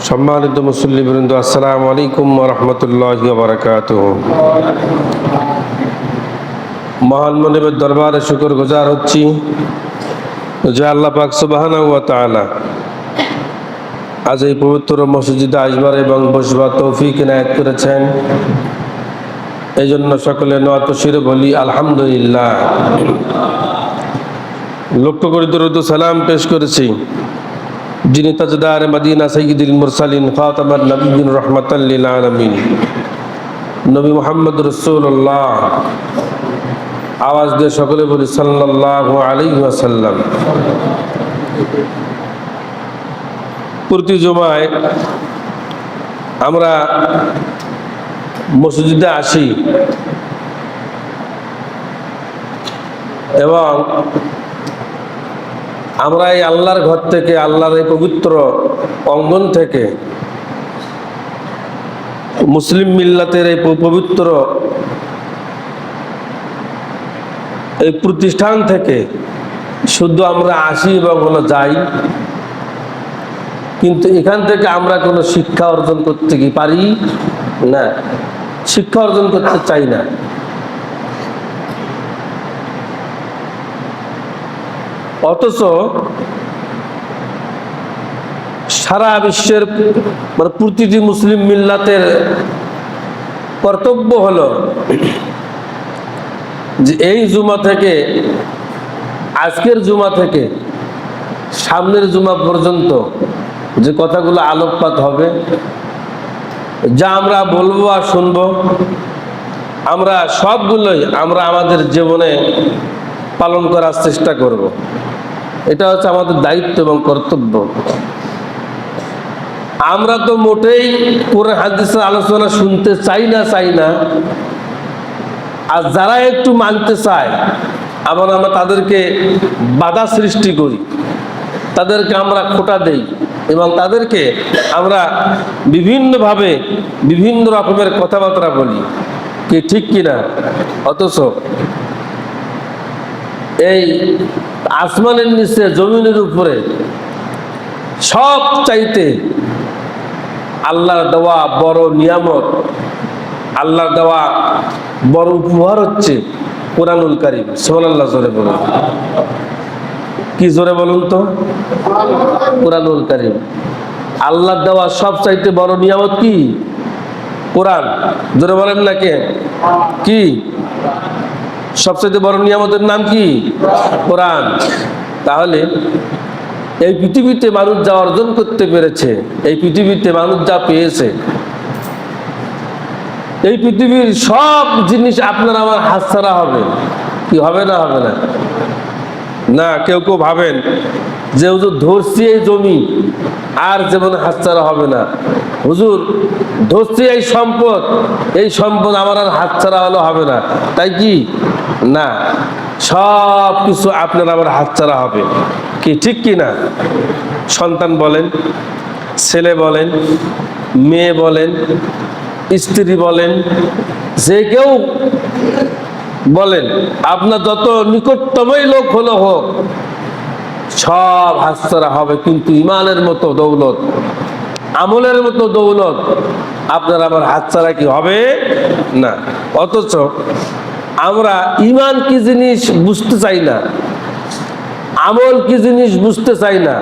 সম্মানিত মুসল্লিবৃন্দ, আসসালামু আলাইকুম ওয়া রাহমাতুল্লাহি ওয়া বারাকাতুহু। মহান মনিবের দরবারে শুকর গুজার হচ্ছি যে আল্লাহ পাক সুবহানাহু ওয়া তাআলা আজ এই পবিত্র মসজিদে আসবার এবং বসবার তৌফিক ইনায়াত করেছেন। এই জন্য সকলে নত শিরে বলি আলহামদুলিল্লাহ। লক্ষ্য করে দরুদ ও সালাম পেশ করেছি যিনি তাজদার মদিনা সাইয়্যিদুল মুরসালিন খাতামান নবিয়্যিন রাহমাতাল লিল আলামিন নবী মুহাম্মদ রাসূলুল্লাহ। আওয়াজ দিয়ে সকলে বলি সাল্লাল্লাহু আলাইহি ওয়াসাল্লাম। প্রতি জুমায় আমরা মসজিদে আসি এবং আমরা এই আল্লাহর ঘর থেকে, আল্লাহর এই পবিত্র অঙ্গন থেকে, মুসলিম মিল্লাতের এই পবিত্র এই প্রতিষ্ঠান থেকে শুধু আমরা আসি এবং যাই, কিন্তু এখান থেকে আমরা কোনো শিক্ষা অর্জন করতে কি পারি না, শিক্ষা অর্জন করতে চাই না। অথচ সারা বিশ্বের প্রতিটি মুসলিম মিল্লাতের কর্তব্য হলো যে এই জুমা থেকে, আজকের জুমা থেকে সামনের জুমা পর্যন্ত যে কথাগুলো আলোকপাত হবে, যা আমরা বলবো আর শুনবো, আমরা সবগুলোই আমরা আমাদের জীবনে পালন করার চেষ্টা করব। এটা হচ্ছে আমাদের দায়িত্ব এবং কর্তব্য। আমরা তো মোটেই কোরআন হাদিসের আলোচনা শুনতে চাই না, আর যারা একটু মানতে চায় আবার আমরা তাদেরকে বাধা সৃষ্টি করি, তাদেরকে আমরা খোঁটা দেই এবং তাদেরকে আমরা বিভিন্নভাবে বিভিন্ন রকমের কথাবার্তা বলি, কি ঠিক কিনা? অথচ এই আসমানের নিচে, জমিনের উপরে সব চাইতে আল্লাহর দেওয়া বড় নিয়ামত, আল্লাহর দেওয়া বড় উপহার হচ্ছে কোরআনুল কারীম। সুবহানাল্লাহ, জোরে বলুন। কি জোরে বলুন তো? কোরআনুল কারীম। আল্লাহর দেওয়া সব চাইতে বড় নিয়ামত কি? কোরআন। জোরে বলেন না কে? কি সবচেয়ে বড় নিয়ামতের নাম কি? কোরআন। তাহলে এই পৃথিবীতে মানুষ যা অর্জন করতে পেরেছে, এই পৃথিবীতে মানুষ যা পেয়েছে, এই পৃথিবীর সব জিনিস আপনার আমার হাতছাড়া হবে কি হবে না? হবে না। না, কেউ কেউ ভাবেন যে হুজুর ধরছি এই জমি আর জীবনে হাতছাড়া হবে না, হুজুর ধরছি এই সম্পদ আমার আর হাতছাড়া হলে হবে না, তাই কি? না, সব কিছু আপনার আমার হাতছাড়া হবে, কি ঠিক কি না? সন্তান বলেন, ছেলে বলেন, মেয়ে বলেন, স্ত্রী বলেন, যে কেউ বলেন, আপনার যত নিকটতমই লোক হলো হোক, সব হাতছাড়া হবে। কিন্তু ইমানের মতো দৌলত, আমলের মতো দৌলত আপনার আমার হাতছাড়া কি হবে না। অথচ আমরা ইমান কি জিনিস বুঝতে চাই না, আমল কি জিনিস বুঝতে চাই না।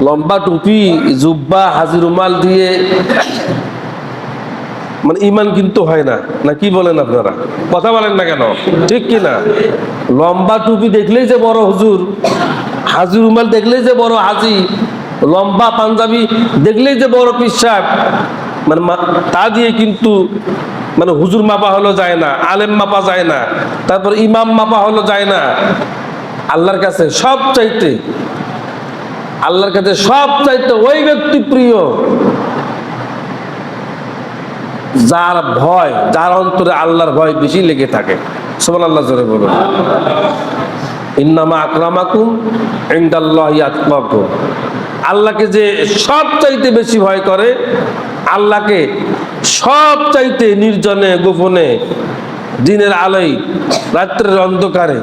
লম্বা টুপি, জুব্বা, হাজি রুমাল দিয়ে মানে ইমান কিন্তু হয় না, না কি বলেন আপনারা? কথা বলেন না কেন? ঠিক কি না? লম্বা টুপি দেখলেই যে বড় হুজুর, হাজি রুমাল দেখলেই যে বড় হাজি, লম্বা পাঞ্জাবি দেখলেই যে বড় পীর সাহেব, মানে তা দিয়ে কিন্তু মানে হুজুর মাপা হলো যায় না, আলেম মাপা যায় না, তারপর ইমাম মাপা হলো যায় না। আল্লাহর কাছে সব চাইতে ওই ব্যক্তি প্রিয় যার ভয়, যার অন্তরে আল্লাহর ভয় বেশি লেগে থাকে। সুবহানাল্লাহ, জোরে বলুন। ইন্নামা আকরামাকুম ইনদাল্লাহি আতকাকুম। আল্লাহকে যে সব চাইতে বেশি ভয় করে, আল্লাহকে সব চাইতে নির্জনে, গোপনে, দিনের আলোয়, রাত্রের অন্ধকারে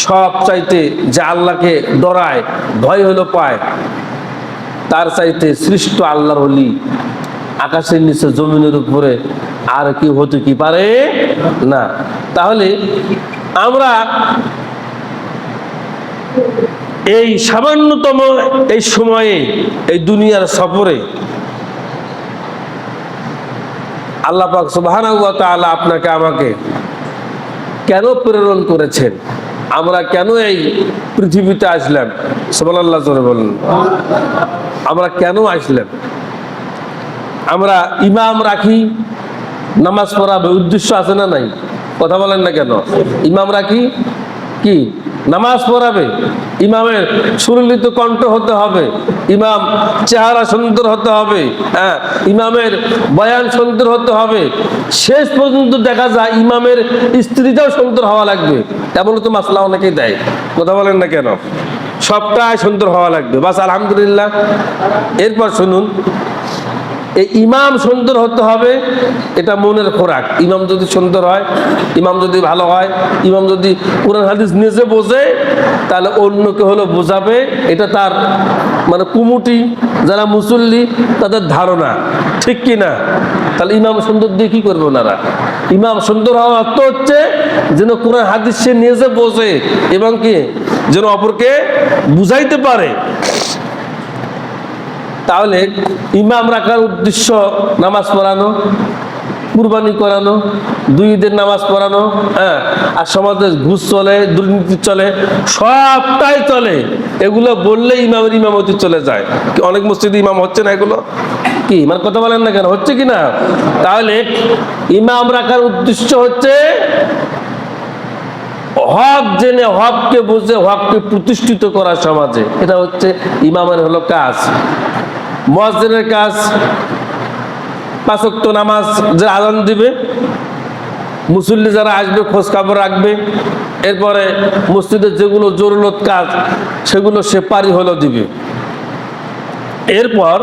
সব চাইতে যে আল্লাহকে ডরায়, ভয় হলো পায়, তার চাইতে সৃষ্ট আল্লাহর ওলি আকাশের নিচে জমিনের উপরে আর কি হতে কি পারে না। তাহলে আমরা এই সামান্যতম এই সময়ে এই দুনিয়ার সফরে আল্লাহ পাক সুবহানাহু ওয়া তাআলা আপনাকে আমাকে কেন প্রেরণ করেছেন, আমরা কেন এই পৃথিবীতে আসলাম, সুবহানাল্লাহ জোরে বলুন। আমরা কেন আসলাম? আমরা ইমাম রাখি, নামাজ পড়াবে, উদ্দেশ্য আছে না নাই? কথা বলেন না কেন? ইমাম রাখি কি নামাজ পড়াবে, ইমামের সুললিত কণ্ঠ হতে হবে, ইমাম চেহারা সুন্দর হতে হবে, হ্যাঁ, ইমামের বয়ান সুন্দর হতে হবে, শেষ পর্যন্ত দেখা যায় ইমামের স্ত্রীটাও সুন্দর হওয়া লাগবে। তেমন তো মাসলা অনেকেই দেয়, কথা বলেন না কেন? সবটাই সুন্দর হওয়া লাগবে, বাস আলহামদুলিল্লাহ। এরপর শুনুন, এই ইমাম সুন্দর হতে হবে, এটা মনের খোরাক। ইমাম যদি সুন্দর হয়, ইমাম যদি ভালো হয়, ইমাম যদি কোরআন হাদিস নিজে বোঝে, তাহলে অন্যকে হলো বোঝাবে, এটা তার মানে কুমুটি যারা মুসল্লি তাদের ধারণা, ঠিক কি না? তাহলে ইমাম সুন্দর দিয়ে কি করবে ওনারা? ইমাম সুন্দর হওয়ার অর্থ হচ্ছে যেন কোরআন হাদিস সে নিজে বোঝে এবং কি যেন অপরকে বুঝাইতে পারে। তাহলে ইমাম রাখার উদ্দেশ্য নামাজ পড়ানো, কুরবানি করানো, দুই ঈদের নামাজ পড়ানো, হ্যাঁ, আর সমাজে ঘুষ চলে, দুর্নীতি চলে, সবটাই চলে। এগুলো বললে ইমামের ইমামতি চলে যায়। অনেক মসজিদে ইমাম হচ্ছে না, এগুলো কি মানে কথা বলেন না কেন? হচ্ছে কি না? তাহলে ইমাম রাখার উদ্দেশ্য হচ্ছে হক জেনে, হককে বুঝে, হককে প্রতিষ্ঠিত করা সমাজে, এটা হচ্ছে ইমামের হলো কাজ। মুয়াজ্জিনের কাজ পাঁচ ওয়াক্ত নামাজ যে আযান দিবে, মুসল্লি যারা আসবে খোঁজ খবর রাখবে, এরপরে মসজিদের যেগুলো জরুরত কাজ সেগুলো সে পারি হলো দিবে। এরপর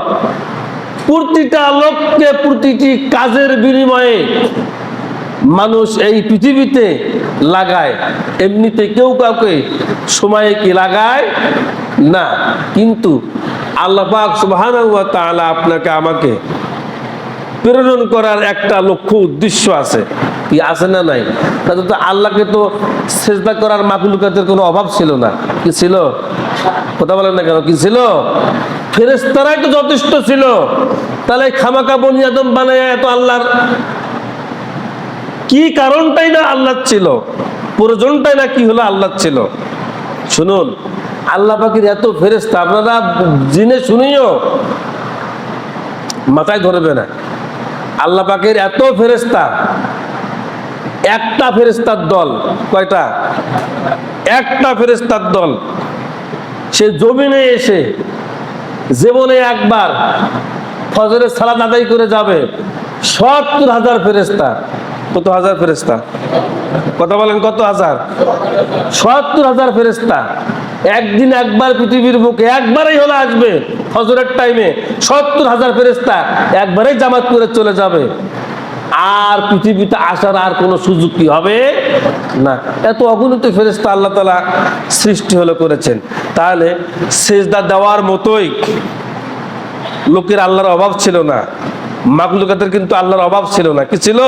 প্রতিটা লোককে প্রতিটি কাজের বিনিময়ে মানুষ এই পৃথিবীতে লাগায়, এমনিতে কেউ কাউকে সময়ে কি লাগায় না। কিন্তু আল্লাহ পাক সুবহানাহু ওয়া তাআলা আপনাকে আমাকে প্রেরণ করার একটা লক্ষ্য উদ্দেশ্য আছে, কি আছে না নাই? তাহলে তো আল্লাহকে তো সেজদা করার মাখলুকাতের কোনো অভাব ছিল না, কি ছিল? কথা বলেন না কেন? কি ছিল? ফেরেশতারাই তো যথেষ্ট ছিল। তাহলে খামাকা বনি আদম বানায় এত আল্লাহর কি কারণটাই না আল্লাহ ছিল, প্রয়োজনটাই না কি হলো আল্লাহ ছিল। শুনুন, আল্লাহ পাকের এত ফেরেশতা আপনারা জেনে শুনিও মাথায় ধরবে না। আল্লাহ পাকের এত ফেরেশতা, একটা ফেরেশতার দল, কয়টা? একটা ফেরেশতার দল সে জমিনে এসে জীবনে একবার ফজরের সালাত আদায় করে যাবে। ৭০,০০০ ফেরেশতা। কত হাজার ফেরেশতা? কথা বলেন কত হাজার? ৭০,০০০ ফেরেশতা একদিন একবার পৃথিবীর বুকে একবারই হলে আসবে ফজরের টাইমে। ৭০,০০০ ফেরেশতা একবারেই জামাত করে চলে যাবে, আর পৃথিবীতে আসার আর কোনো সুযোগ কি হবে না। এত অগণিত ফেরেশতা আল্লাহ তাআলা সৃষ্টি হলো করেছেন। তাহলে সেজদা দেওয়ার মতোই লোকের আল্লাহর অভাব ছিল না, মাখলুকাতের কিন্তু আল্লাহর অভাব ছিল না, কি ছিল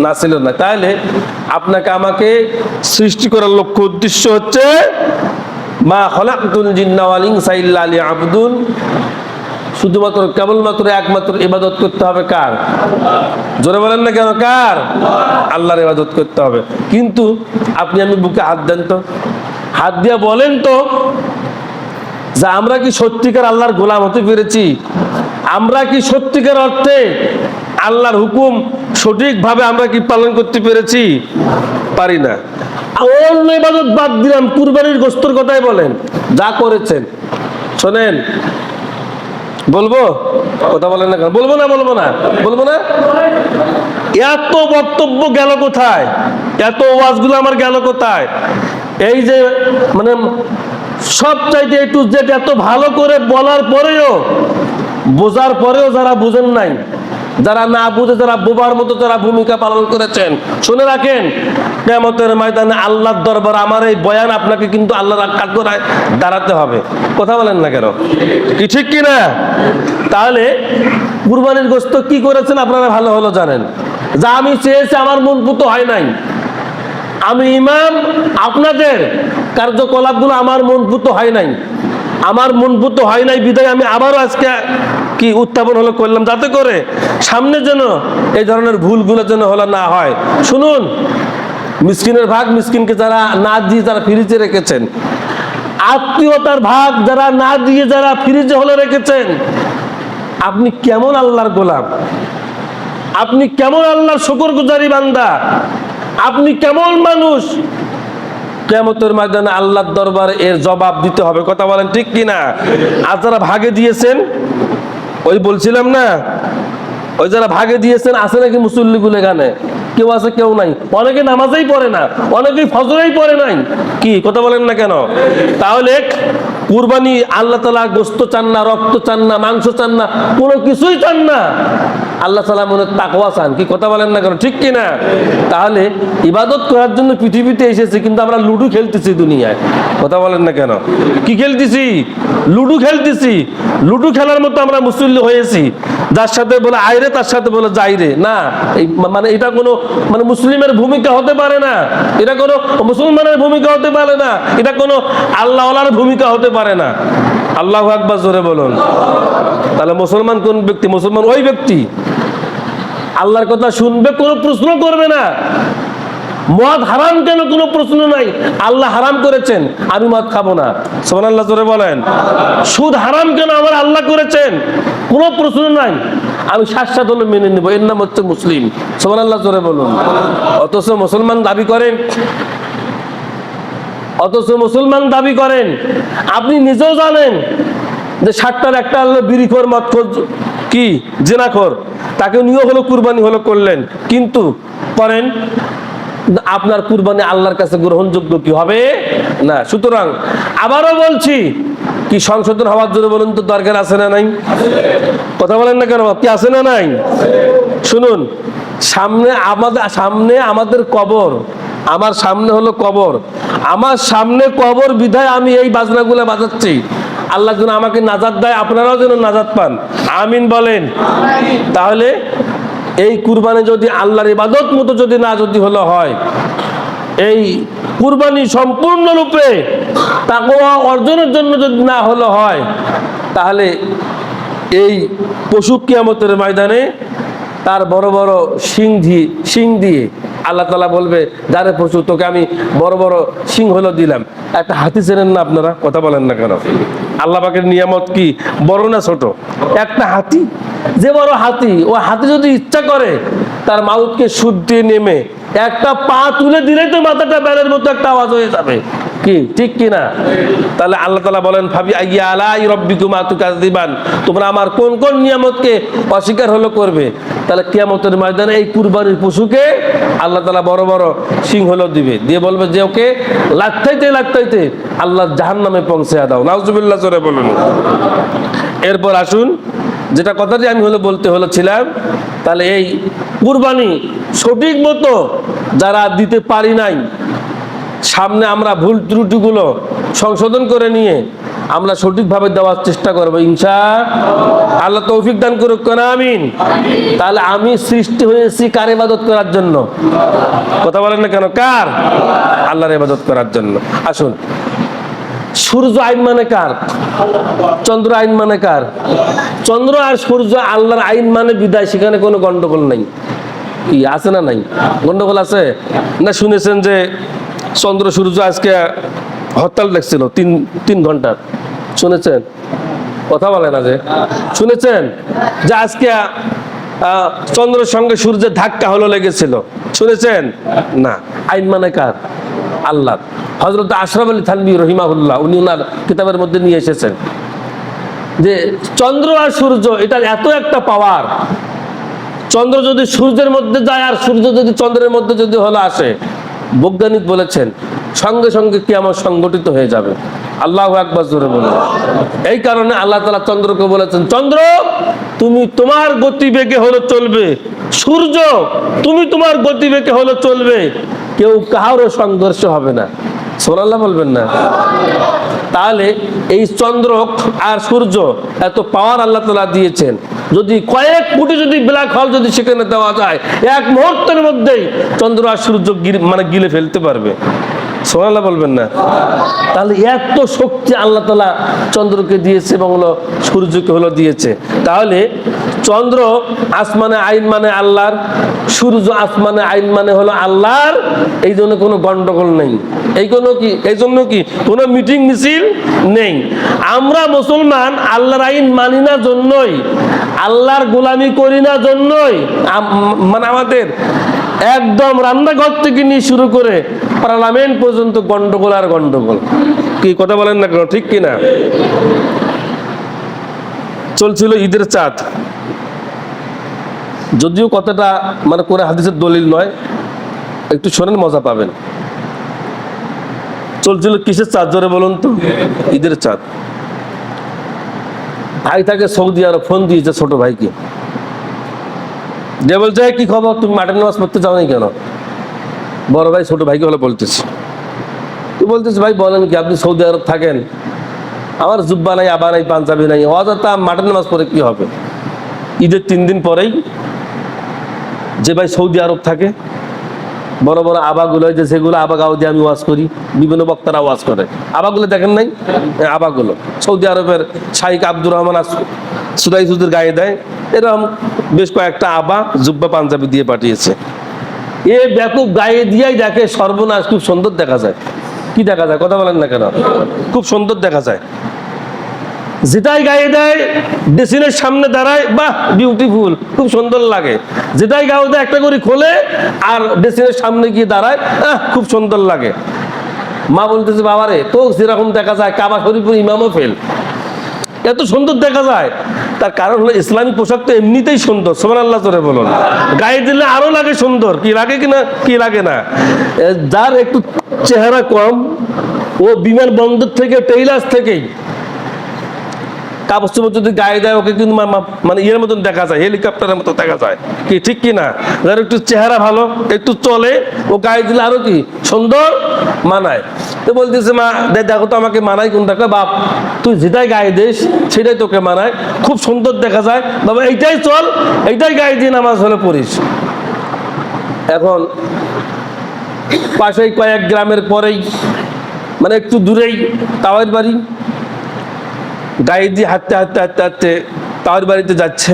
না? ছিল না। তাহলে আপনাকে আমাকে সৃষ্টি করার লক্ষ্য উদ্দেশ্য হচ্ছে মা খলাকতুল জিন্না ওয়াল ইনসা ইল্লা লিয়াবুদুন, শুধুমাত্র কেবলমাত্র একমাত্র ইবাদত করতে হবে কার? জোরে বলেন না কেন? কার? আল্লাহর ইবাদত করতে হবে। কিন্তু আপনি আমি বুকে হাত দেন তো, হাত দিয়ে বলেন তো যে আমরা কি সত্যিকার আল্লাহর গোলাম হতে পেরেছি? আমরা কি সত্যিকার অর্থে আল্লাহর হুকুম সঠিকভাবে আমরা কি পালন করতে পেরেছি? পারি না। অন্য ইবাদত বাদ দিলাম, কুরবানির গোশতের কথাই বলেন, যা করেছেন। শোনেন, বলবো? কথা বলেন না কেন? বলবো না? বলবো না? বলবো না? এত বক্তব্য গেল কোথায়? এত ওয়াজগুলো আমার গেল কোথায়? এই যে মানে সব চাইতে একটু যেটা এত ভালো করে বলার পরেও, বোঝার পরেও যারা বুঝেন নাই, যারা না বুঝে, যারা বোবার মতো যারা ভূমিকা পালন করেছেন, শুনে রাখেন কিয়ামতের ময়দানে আল্লাহর দরবার আমার এই বয়ান আপনাকে কিন্তু আল্লাহর কাঠগড়ায় দাঁড়াতে হবে। কথা বলেন না কেন? কি ঠিক কিনা? তাহলে কুরবানির গোশত কি করেছেন আপনারা ভালো হলো জানেন। যা আমি চেয়েছি আমার মন পুতো হয় নাই, আমি ইমাম, আপনাদের কার্যকলাপগুলো আমার মন পুতো হয় নাই, আমার মন পুতো হয় নাই বিধায় আমি আবারও আজকে কি উত্থাপন হলো করলাম, যাতে করে সামনে যেন এই ধরনের ভুলগুলো যেন হলো না হয়। শুনুন, মিসকিনের ভাগ মিসকিনকে যারা না দিয়ে যারা ফ্রিজে রেখেছেন, আত্মীয়তার ভাগ যারা না দিয়ে যারা ফ্রিজে হলো রেখেছেন, আপনি কেমন আল্লাহর গোলাম, আপনি কেমন আল্লাহর শুকরগুজারি বান্দা, আপনি কেমন মানুষ? কিয়ামতের ময়দানে আল্লাহর দরবারে এর জবাব দিতে হবে। কথা বলেন ঠিক কিনা? আর যারা ভাগে দিয়েছেন, ওই বলছিলাম না, ওই যারা ভাগে দিয়েছেন আছে নাকি মুসল্লিগুলো এখানে? কেউ আছে, কেউ নাই। অনেকে নামাজেই পড়ে না, অনেকেই ফজরেই পড়ে নাই। কি কথা বলেন না কেন? তাহলে কুরবানি আল্লাহ তাআলা গোশত চান না, রক্ত চান না, মাংস চান না, কোনো কিছুই চান না। আল্লাহ তাআলা মনে তাকওয়া চান। কি কথা বলেন না কেন? ঠিক কিনা? তাহলে ইবাদত করার জন্য পৃথিবীতে এসেছে, কিন্তু আমরা লুডু খেলতেছি দুনিয়ায়। কথা বলেন না কেন? কি খেলতেছি? লুডু খেলতেছি। লুডু খেলার মতো আমরা মুসল্লি হয়েছি, যার সাথে বলে আইরে তার সাথে বলে যাইরে। না, মানে এটা কোনো মানে মুসলিমের ভূমিকা হতে পারে না, এটা কোনো মুসলমানের ভূমিকা হতে পারে না, এটা কোনো আল্লাহওয়ালার ভূমিকা হতে পারে না। আল্লাহু আকবার জোরে বলুন। তাহলে মুসলমান কোন ব্যক্তি? মুসলমান ওই ব্যক্তি আল্লাহর কথা শুনবে, কোনো প্রশ্ন করবে না। মদ হারাম কেন? কোনো প্রশ্ন নাই, আল্লাহ হারাম করেছেন, আমি মদ খাবো না। সুবহানাল্লাহ জোরে বলেন। সুদ হারাম কেন? আমার আল্লাহ করেছেন, কোনো প্রশ্ন নাই, আমি শাশ্বত হলে মেনে নেব, এর নাম হচ্ছে মুসলিম। সুবহানাল্লাহ জোরে বলুন। অথচ মুসলমান দাবি করেন, আপনি নিজেও জানেন যে 60টার একটা হলো বিড়িখোর, মদখোর, কি জেনাখোর, তাকে নিয়ে হলো কুরবানি হলো করলেন, কিন্তু করেন, আপনার কুরবানি আল্লাহর কাছে গ্রহণযোগ্য কি হবে না। সুতরাং আবারও বলছি, কি সংশোধন হওয়ার জন্য বলুন তো দরকার আছে না নাই? কথা বলেন না কেন? কি আছে না নাই? শুনুন, সামনে আমাদের কবর, আমার সামনে হলো কবর, আমার সামনে কবর বিধায় আমি এই বাজনাগুলো বাজাচ্ছি। আল্লাহ যেন আমাকে নাজাত দেয়, আপনারাও যেন নাজাত পান, আমিন বলেন। তাহলে এই কুরবানি যদি আল্লাহর ইবাদত মতো যদি হলো হয়, এই কুরবানি সম্পূর্ণরূপে তাকওয়া অর্জনের জন্য যদি না হলো হয়, তাহলে এই পশু কিয়ামতের ময়দানে তার বড় বড় শিং দিয়ে আল্লাহ তাআলা বলবে, যারে পশু তোকে আমি বড় বড় শিং হলো দিলাম। একটা হাতি চেনেন না আপনারা? কথা বলেন না কেন? আল্লাহ পাকের নিয়ামত কি বড় না ছোট? একটা হাতি, যে বড় হাতি, ও হাতি যদি ইচ্ছা করে তার মাউথকে সুদ দিয়ে নেমে একটা পা তুলে দিলেই তো মাথাটা বেলের মতো একটা আওয়াজ হয়ে যাবে। কি ঠিক কিনা? তাহলে আল্লাহ তাআলা বলেন, ফাবি আইয়া আলাই রাব্বিকুমা তুকাযযিবান, তোমরা আমার কোন কোন নিয়ামতকে অস্বীকার হলো করবে। তাহলে কিয়ামতের ময়দানে এই কুরবানির পশুকে আল্লাহ তাআলা বড় বড় সিং হলো দিবে, দিয়ে বলবে যে ওকে লাগতাইতে আল্লাহর জাহান্নামে পৌঁছে দাও। নাউজুবিল্লাহ জোরে বলুন। এরপর আসুন, যেটা কথাটি আমি বলতে ছিলাম, তাহলে এই কুরবানি সঠিক মতো যারা দিতে পারি নাই, সামনে আমরা ভুল ত্রুটিগুলো সংশোধন করে নিয়ে আমরা সঠিকভাবে দেওয়ার চেষ্টা করবো ইনশাআল্লাহ। আল্লাহ তৌফিক দান করুক, আমিন। তাহলে আমি সৃষ্টি হয়েছি কার ইবাদত করার জন্য? কথা বলেন না কেন? কার? আল্লাহর ইবাদত করার জন্য। আসুন, সূর্য আইন মানে কার? চন্দ্র আইন মানে কার? চন্দ্র আর সূর্য আল্লাহর আইন মানে বিদায়, সেখানে কোনো গন্ডগোল নাই। কি আছে না নাই? গন্ডগোল আছে না? শুনেছেন যে চন্দ্র সূর্য আজকে হরতাল দেখছিল 3 ঘন্টার, শুনেছেন? কথা বলে না যে শুনেছেন যে আজকে চন্দ্রের সঙ্গে সূর্যের ধাক্কা হলো লেগেছিল, শুনেছেন? না। আইন মানে কার? আল্লাহ। হযরত আশরাফ আলী থানভী রহিমাহুল্লাহ উনি ওনার কিতাবের মধ্যে নিয়ে এসেছেন যে চন্দ্র আর সূর্য এটার এত একটা পাওয়ার, চন্দ্র যদি সূর্যের মধ্যে যায় আর সূর্য যদি চন্দ্রের মধ্যে যদি হলো আসে, বৈজ্ঞানিক বলেছেন সঙ্গে সঙ্গে কিয়ামত সংগঠিত হয়ে যাবে। আল্লাহু আকবার জোরে বলুন। এই কারণে আল্লাহ তাআলা চন্দ্রকে বলেছেন, চন্দ্র তুমি তোমার গতিবেগে হলো চলবে, সূর্য তুমি তোমার গতিবেগে হলো চলবে, কেউ কারো সংঘর্ষ হবে না। সুবহানাল্লাহ বলবেন না? তাহলে এই চন্দ্র আর সূর্য এত পাওয়ার আল্লাহ তাআলা দিয়েছেন, যদি কয়েক কোটি যদি ব্ল্যাক হোল যদি সেখানে দেওয়া যায়, এক মুহূর্তের মধ্যেই চন্দ্র আর সূর্য গিলে ফেলতে পারবে। সুবহানাল্লাহ বলবেন না? তাহলে এত শক্তি আল্লাহ তাআলা চন্দ্রকে দিয়েছে এবং হলো সূর্যকে হলো দিয়েছে। তাহলে চন্দ্র আসমানে আইন মানে আল্লাহর, সূর্য আসমানে আইন মানে হলো আল্লাহর, এই জন্য কোনো গন্ডগোল নেই। এই জন্য কি কোনো মিটিং মিছিল নেই। আমরা মুসলমান আল্লাহর আইন মানি না জন্যই, আল্লাহর গোলামি করি না জন্যই মানে আমাদের একদম রান্নাঘর থেকে নিয়ে শুরু করে পার্লামেন্ট পর্যন্ত গন্ডগোল আর গন্ডগোল। কি কথা বলেন না কেন, ঠিক কিনা? চলছিল ঈদের চাঁদ, যদিও কথাটা মানে করে হাদিসের দলিল নয়, একটু শোনেন মজা পাবেন। চলছিল কিসের চাঁদ জোরে বলুন তো? ঈদের চাঁদ। ভাই থাকে সৌদি আরব, ফোন দিয়েছে ছোট ভাইকে, যে বলছে কি খবর, তুমি মাঠের নামাজ পড়তে যাও নাই কেন? বড় ভাই ছোট ভাইকে হলো বলতেছি, তুই বলতেছি ভাই বলেন কি, আপনি সৌদি আরব থাকেন, আমার জুব্বা নাই, আবা নাই, পাঞ্জাবি নাই, অযথা মাঠের নামাজ পড়ে কি হবে? ঈদের 3 দিন পরেই যে ভাই সৌদি আরব থাকে, বড় বড় আবাগুলো, যে যেগুলো আবা গাও দিয়ে আমি ওয়াজ করি, বিভিন্ন বক্তারা ওয়াজ করে, আবাগুলো দেখেন নাই? আবাগুলো সৌদি আরবের শাইখ আব্দুর রহমান সুদাইসুদের গায়ে দেয়, এরকম বেশ কয়েকটা আবা জুব্বা পাঞ্জাবি দিয়ে পাঠিয়েছে। এ ব্যাপক গায়ে দিয়েই দেখে সর্বনাশ, খুব সুন্দর দেখা যায়। কি দেখা যায় কথা বলেন না কেন? খুব সুন্দর দেখা যায়। যেটাই গায়ে দেয় ডেসিনের সামনে দাঁড়ায়, বাহ বিউটিফুল, খুব সুন্দর লাগে। যেটাই গায়ে দেয় একটা করে খোলে আর ডেসিনের সামনে গিয়ে দাঁড়ায়, খুব সুন্দর লাগে। মা বলতেছে বাবারে তো যেরকম দেখা যায় কাবা শরীফের ইমামও ফেল, এত সুন্দর দেখা যায়। তার কারণ হলো ইসলামী পোশাক তো এমনিতেই সুন্দর। সুবহানাল্লাহ জোরে বলুন। গায়ে দিলে আরো লাগে সুন্দর, কি লাগে কিনা, কি লাগে না? যার একটু চেহারা কম, ও বিমানবন্দর থেকে টেইলার্স থেকেই কাপড় চোপড় যদি গায়ে দেয়, ওকে কিন্তু মানে ইয়ের মতন দেখা যায়, হেলিকপ্টারের মতো দেখা যায়। কি ঠিক কিনা? যার একটু চেহারা ভালো, একটু চলে, ও গায়ে দিলে আরো কি সুন্দর মানায়। তো বলতেছে মা দেখো তো আমাকে মানায় কোনটা? বাপ তুই যেটাই গায়ে দিস সেটাই তোকে মানায়, খুব সুন্দর দেখা যায়। বাবা এইটাই চল, এইটাই গায়ে দিয়ে নামাজ হলে পড়িস। এখন পাশেই কয়েক গ্রামের পরেই মানে একটু দূরেই তাওয়ার বাড়ি, গায়ে দিয়ে হাঁটতে হাঁটতে হাঁটতে হাঁটতে তাওয়ার বাড়িতে যাচ্ছে।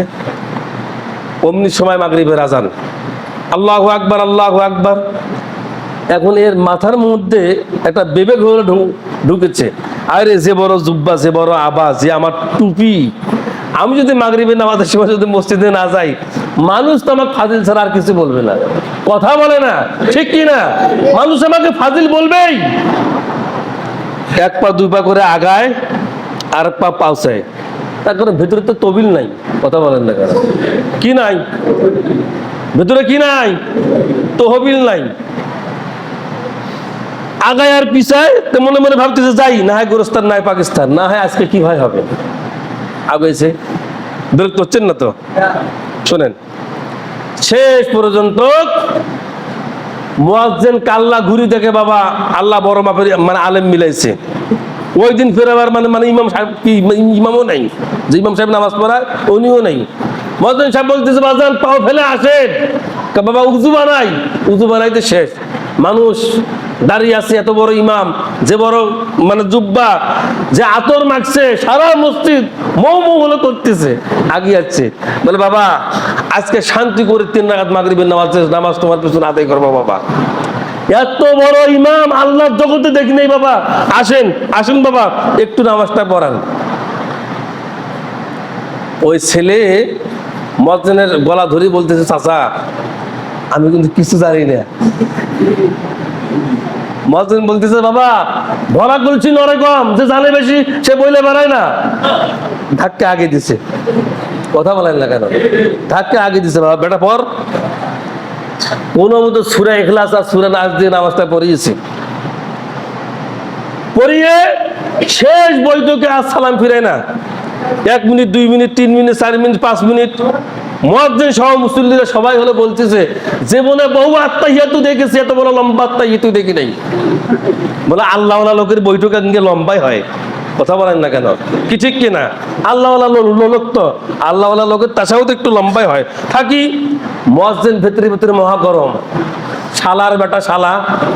অমনি সময় মাগরিবের আজান, আল্লাহু আকবার, আল্লাহু আকবার। এখন এর মাথার মধ্যে একটা বিবেক হলো ঢুকেছে, আরে যে বড় জুব্বা, যে বড় আবা, যে আমার টুপি, আমি যদি মাগরিবের নামাজের সময় যদি মসজিদে না যাই, মানুষ তো আমাকে ফাজিল ছাড়া আর কিছু বলবে না, কথা বলে না, ঠিক কি না? মানুষ আমাকে ফাজিল বলবেই। এক পা দুই পা করে আগায়, আর পা পাউসায়, তার কারণ ভেতরে তো তবিল নাই, কথা বলেন না কেন? কি নাই ভেতরে? কি নাই? তহবিল নাই। আগায় আর পিছায়, তো মনে মনে ভাবতেছে যাই, না হয় গোরস্তান, না হয় পাকিস্তান, না হয় আজকে কি ভাই হবে। আগাইছে, বিরক্ত হচ্ছেন না তো? শোনেন, শেষ পর্যন্ত মুয়াজ্জিন কাল্লা ঘুরি দেখে বাবা আল্লাহ বড় মাপের মানে আলেম মিলাইছে। ওই দিন ফেরাবার মানে ইমাম সাহেব কি, ইমামও নাই, যে ইমাম সাহেব নামাজ পড়ায় উনিও নাই। মুয়াজ্জিন সাহেব বলতেছে বাজান পাও ফেলে আসেন, বাবা উজু বানাই, উজু বানাইতে শেষ। মানুষ দাঁড়িয়ে আছে, এত বড় ইমাম, যে বড় মানে জুব্বা, যে আতর মাখছে, সারা মসজিদ মৌ মৌ হলো করতেছে, আগে যাচ্ছে। বলে বাবা আজকে শান্তি করে 3 রাকাত মাগরিবের নামাজ তোমার পেছনে আদায় করবো বাবা। এত বড় ইমাম আল্লাহর জগতে দেখি নাই বাবা, আসেন আসেন বাবা একটু নামাজটা পড়ান। ওই ছেলে মুয়াজ্জিনের গলা ধরে বলতেছে চাচা আমি কিন্তু কিছু জানি না। মুয়াজ্জিন বলতেছে বাবা ধরা করছি নরে কম, যে জানে বেশি সে বইলে বেড়ায় না। ধাক্কা আগে দিছে, কথা বলেন না কেন? ধাক্কা আগে দিছে, বাবা বেটা পর। কোন মতো সূরা ইখলাস আর সূরা নাস দিয়ে নামাজটা পড়িয়েছে। পড়িয়ে শেষ বৈঠকে আর সালাম ফিরে না। 1 minute, 2 minute, 3 minute, 4 minute, 5 minute মুয়াজ্জিন সহ মুসল্লিরা সবাই হলো বলতেছে, জীবনে বহু আত্তাহিয়াতু দেখেছি, এত বড় লম্বা আত্তাহিয়াতু দেখি নাই। বলে আল্লাহওয়ালা লোকের বৈঠক একদিকে লম্বাই হয়, কথা বলেন না কেন? কি ঠিক কিনা? আল্লাহওয়ালা লোক তো আল্লাহওয়ালা লোকের তাসাহুদ একটু লম্বাই হয়। থাকি মুয়াজ্জিন ভেতরে ভেতরে মহা গরম, শালার বেটা শালা,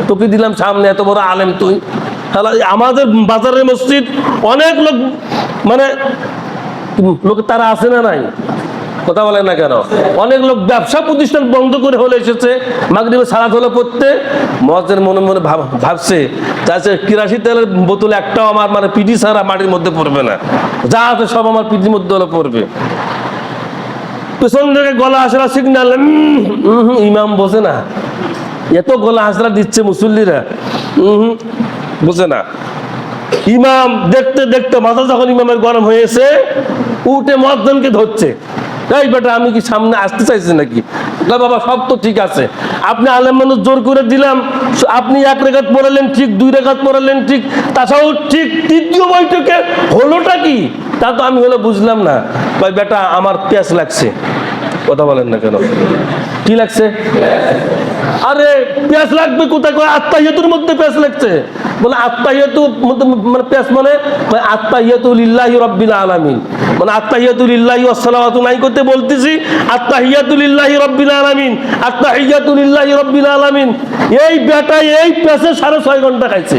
তোকে দিলাম সামনে, এত বড় আলেম তুই। শালা আমাদের বাজারের মসজিদ অনেক লোক, মানে লোক তারা আছে না নাই? কথা বলেন না কেন? অনেক লোক ব্যবসা প্রতিষ্ঠান বন্ধ করে হলে এসেছে, মাগরিবে সালাত হলো পড়তে। মুয়াজ্জিন মনে মনে ভাবছে, তাছে কিরাশি তেলের বোতল একটাও আমার মানে পিঠি ছাড়া মাটির মধ্যে পড়বে না, যা আছে সব আমার পিঠির মধ্যে হলো পড়বে। পেছন থেকে গলা আসরা সিগন্যাল, ইমাম বোঝে না, এত গলা আসরা দিচ্ছে মুসল্লিরা, বোঝে না। ইমাম দেখতে দেখতে মাথা যখন ইমামের গরম হয়েছে, উঠে মুয়াজ্জিনকে ধরছে, এই বেটা আমি কি সামনে আসতে চাইছি নাকি? বাবা সব তো ঠিক আছে, আপনি আলেম মানুষ জোর করে দিলাম, আপনি 1 রাকাত পড়ালেন ঠিক, 2 রাকাত পড়ালেন ঠিক, তাছাড়াও ঠিক, তৃতীয় বৈঠকে হলোটা কি তা তো আমি হলো বুঝলাম না। ভাই বেটা আমার প্যাস লাগছে। কথা বলেন না কেন? কি লাগছে? আরে প্যাস লাগবে কোথায়? আত্তাহিয়াতুর মধ্যে প্যাস লাগছে। বলে আত্তাহিয়াতু মানে প্যাস মানে আত্তাহিয়াতু লিল্লাহি রাব্বিল আলামিন, মানে আত্তাহিয়াতু লিল্লাহি ওয়াস সালাওয়াতু নাই করতে বলতেছি, আত্তাহিয়াতু লিল্লাহি রাব্বিল আলামিন, আত্তাহিয়াতু লিল্লাহি রাব্বিল আলামিন। এই বেটা এই প্যাসে 6.5 ঘন্টা খাইছে।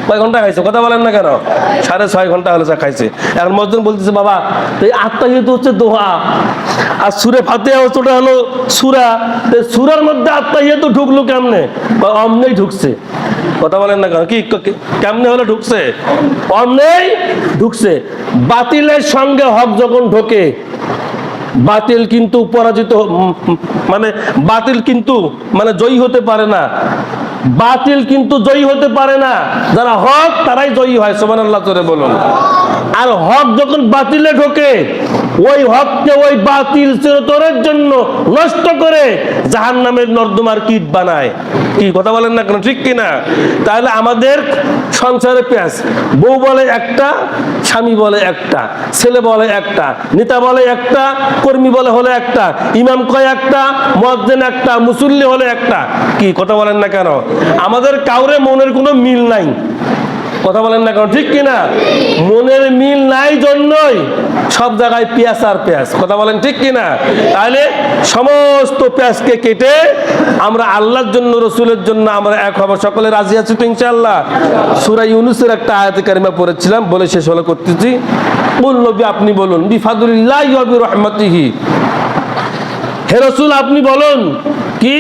কয় ঘন্টা খাইছে? কথা বলেন না কেন? 6.5 ঘন্টা হলে খাইছে। এখন মুয়াজ্জিন বলতেছে, বাবা এই আত্তাহিয়াতু হচ্ছে দোয়া, আর সূরা ফাতিহা ওটা হলো সূরা, সূরার মধ্যে আত্তাহিয়াতু ঢুকলো কেমনে? অমনেই ঢুকছে। কথা বলেন না কেন? কি কেমনে হলো ঢুকছে? অমনেই ঢুকছে। বাতিলের সঙ্গে হক যখন ঢোকে, বাতিল কিন্তু পরাজিত, মানে বাতিল কিন্তু মানে জয়ী হতে পারে না, বাতিল কিন্তু জয়ী হতে পারে না, যারা হক তারাই জয়ী হয়। সুবহানাল্লাহ করে বলুন। আর হক যখন বাতিলে ঢোকে, ওই হককে ওই বাতিল চিরতরের জন্য নষ্ট করে জাহান্নামের নর্দমার কীট বানায়। কি কথা বলেন না কেন? ঠিক কিনা? তাহলে আমাদের সংসারে পেঁয়াজ, বউ বলে একটা, স্বামী বলে একটা, ছেলে বলে একটা, নেতা বলে একটা, কর্মী বলে হলে একটা, ইমাম কয় একটা, মুয়াজ্জিন একটা, মুসল্লি হলে একটা। কি কথা বলেন না কেন? আমাদের কাউরে মনের কোনো মিল নাই। কথা বলেন না কেন? ঠিক কিনা? মনের মিল নাই জন্যই সব জায়গায় পেঁয়াজ আর পেঁয়াজ। কথা বলেন ঠিক কিনা? তাহলে সমস্ত পেঁয়াজকে কেটে আমরা আল্লাহর জন্য, রসুলের জন্য আমরা এক হব। সকলে রাজি আছি তো ইনশাআল্লাহ? সূরা ইউনূসের একটা আয়াতে কারিমা পড়েছিলাম, বলে শেষ হলো করতেছি। বল নবী আপনি বলুন, বিফাদুলিল্লাহি ওয়া বিরহমাতিহি, হে রাসূল আপনি বলুন কি?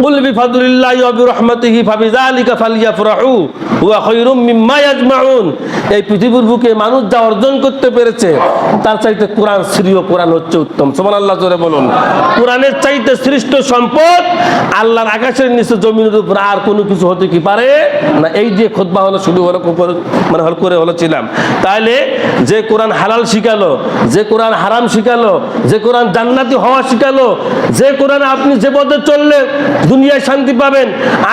কুল বিফাদুলিল্লাহি ওয়া বিরহমাতিহি ফাবিযালিকা ফালইফরাহু হুয়া খায়রুম মিম্মা ইয়াজমাউন। এই পৃথিবীর বুকে মানুষ যা অর্জন করতে পেরেছে তার চাইতে কোরআন, শ্রীয় কোরআন হচ্ছে উত্তম। সুবহানাল্লাহ জোরে বলুন। কোরআনের চাইতে শ্রেষ্ঠ সম্পদ আল্লাহর আকাশের নিচে জমিনের উপর আর কোনো কিছু হতে কি পারে না। এই যে খুতবা হলো শুরু হলো, মানে হল করে হলো ছিলাম। তাহলে যে কোরআন হালাল শিখালো, যে কোরআন হারাম শিখালো, যে কোরআন জান্নাতি হওয়া শিখালো, যে কোরআন আপনি যে পথে চললে দুনিয়ায় শান্তি পাবেন,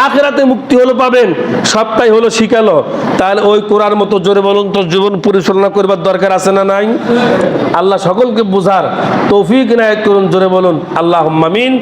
আখিরাতে মুক্তি হলো পাবেন, সবটাই হলো শিখালো। তাহলে ওই কোরআন মতো জোরে বলুন তো জীবন পরিচালনা করবার দরকার আছে না নাই? আল্লাহ সকলকে বোঝার তৌফিক ইনায়েত করুন। জোরে বলুন আল্লাহুম্মা আমিন।